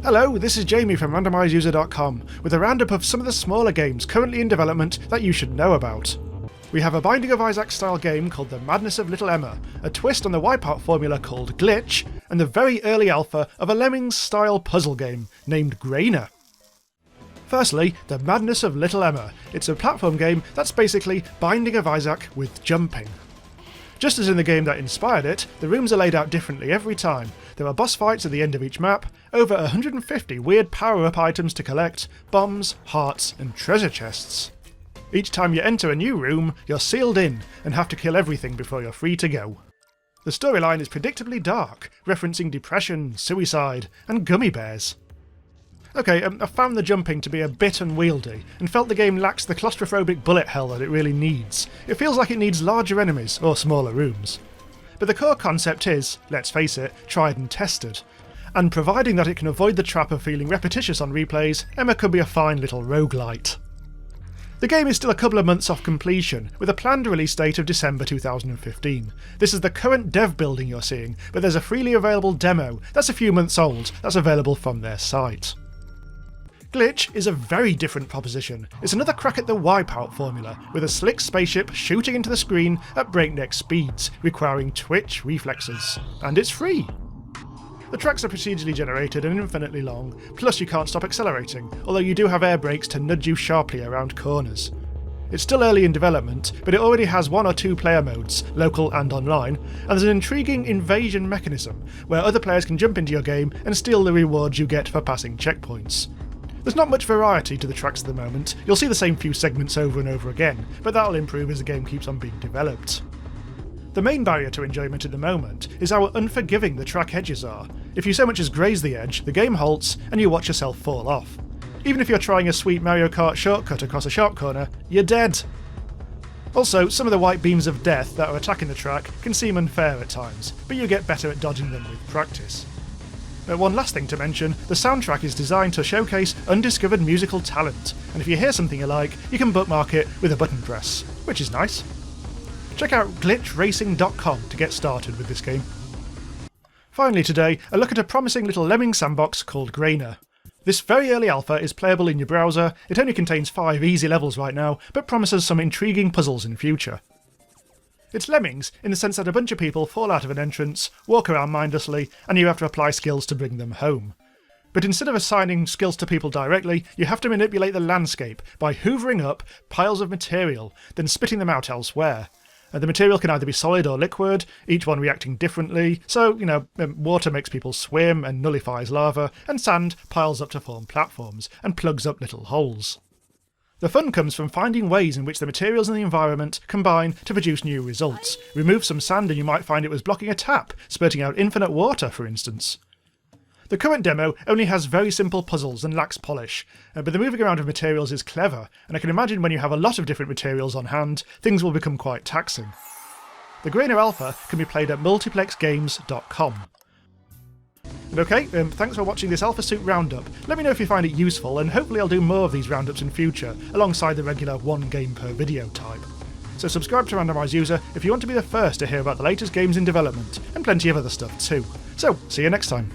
Hello, this is Jamie from randomizeuser.com with a roundup of some of the smaller games currently in development that you should know about. We have a Binding of Isaac style game called The Madness of Little Emma, a twist on the Wipeout formula called Glitch, and the very early alpha of a Lemmings-style puzzle game named Graina. Firstly, The Madness of Little Emma. It's a platform game that's basically Binding of Isaac with jumping. Just as in the game that inspired it, the rooms are laid out differently every time. There are boss fights at the end of each map, over 150 weird power-up items to collect, bombs, hearts, and treasure chests. Each time you enter a new room, you're sealed in and have to kill everything before you're free to go. The storyline is predictably dark, referencing depression, suicide, and gummy bears. Okay, I found the jumping to be a bit unwieldy, and felt the game lacks the claustrophobic bullet hell that it really needs. It feels like it needs larger enemies, or smaller rooms. But the core concept is, let's face it, tried and tested. And providing that it can avoid the trap of feeling repetitious on replays, Emma could be a fine little roguelite. The game is still a couple of months off completion, with a planned release date of December 2015. This is the current dev building you're seeing, but there's a freely available demo that's a few months old that's available from their site. Glitch is a very different proposition. It's another crack at the Wipeout formula, with a slick spaceship shooting into the screen at breakneck speeds, requiring twitch reflexes. And it's free! The tracks are procedurally generated and infinitely long, plus you can't stop accelerating, although you do have air brakes to nudge you sharply around corners. It's still early in development, but it already has 1 or 2 player modes, local and online, and there's an intriguing invasion mechanism, where other players can jump into your game and steal the rewards you get for passing checkpoints. There's not much variety to the tracks at the moment. You'll see the same few segments over and over again, but that'll improve as the game keeps on being developed. The main barrier to enjoyment at the moment is how unforgiving the track edges are. If you so much as graze the edge, the game halts and you watch yourself fall off. Even if you're trying a sweet Mario Kart shortcut across a sharp corner, you're dead. Also, some of the white beams of death that are attacking the track can seem unfair at times, but you get better at dodging them with practice. One last thing to mention, the soundtrack is designed to showcase undiscovered musical talent, and if you hear something you like, you can bookmark it with a button press, which is nice. Check out glitchracing.com to get started with this game. Finally today, a look at a promising little lemming sandbox called Graina. This very early alpha is playable in your browser. It only contains 5 easy levels right now, but promises some intriguing puzzles in future. It's Lemmings, in the sense that a bunch of people fall out of an entrance, walk around mindlessly, and you have to apply skills to bring them home. But instead of assigning skills to people directly, you have to manipulate the landscape by hoovering up piles of material, then spitting them out elsewhere. The material can either be solid or liquid, each one reacting differently, so, water makes people swim and nullifies lava, and sand piles up to form platforms, and plugs up little holes. The fun comes from finding ways in which the materials in the environment combine to produce new results. Remove some sand and you might find it was blocking a tap, spurting out infinite water, for instance. The current demo only has very simple puzzles and lacks polish, but the moving around of materials is clever, and I can imagine when you have a lot of different materials on hand, things will become quite taxing. The Graina Alpha can be played at multiplexgames.com. And okay, thanks for watching this Alpha Suit Roundup. Let me know if you find it useful, and hopefully I'll do more of these roundups in future, alongside the regular 1 game per video type. So subscribe to Randomise User if you want to be the first to hear about the latest games in development, and plenty of other stuff too. So, see you next time.